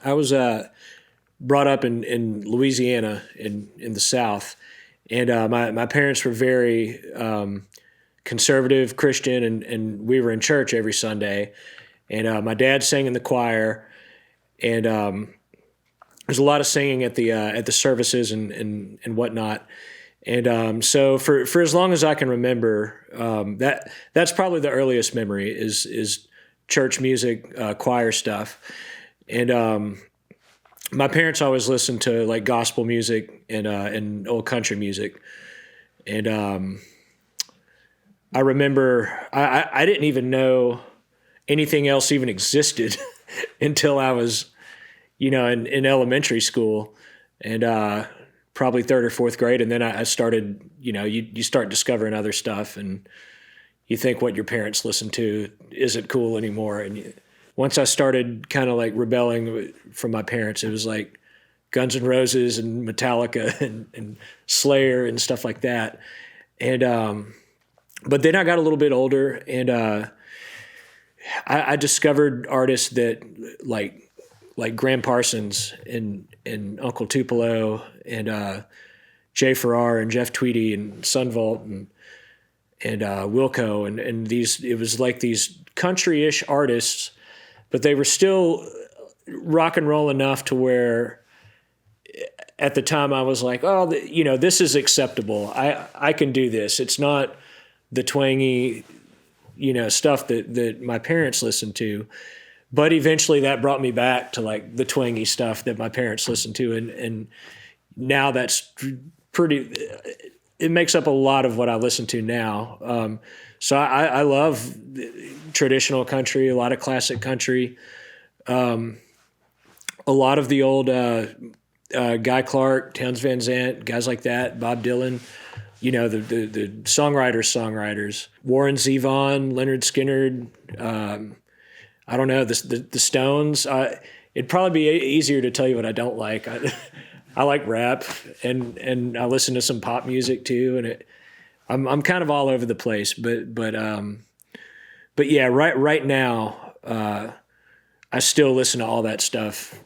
I was brought up in Louisiana in the South, and my parents were very conservative Christian, and we were in church every Sunday, and my dad sang in the choir, and there's a lot of singing at the services and whatnot. And so for as long as I can remember, that's probably the earliest memory is church music, choir stuff. And my parents always listened to like gospel music and old country music. And I remember I didn't even know anything else even existed until I was, in elementary school, and probably third or fourth grade. And then I started, you start discovering other stuff, and you think what your parents listen to isn't cool anymore. And once I started kind of like rebelling from my parents, it was like Guns N' Roses and Metallica and Slayer and stuff like that. And but then I got a little bit older, and I discovered artists that like Graham Parsons and Uncle Tupelo and Jay Farrar and Jeff Tweedy and Sunvolt and Wilco and these. It was like these country-ish artists, but they were still rock and roll enough to where at the time I was like, oh, this is acceptable. I can do this. It's not the twangy, stuff that my parents listened to. But eventually that brought me back to like the twangy stuff that my parents listened to. And now that's it makes up a lot of what I listen to now. So I love traditional country, a lot of classic country, a lot of the old Guy Clark, Townes Van Zandt, guys like that, Bob Dylan, the songwriters, Warren Zevon, Leonard Skinner, I don't know, the Stones. It'd probably be easier to tell you what I don't like. I like rap, and I listen to some pop music too, and I'm kind of all over the place. But yeah, right now I still listen to all that stuff.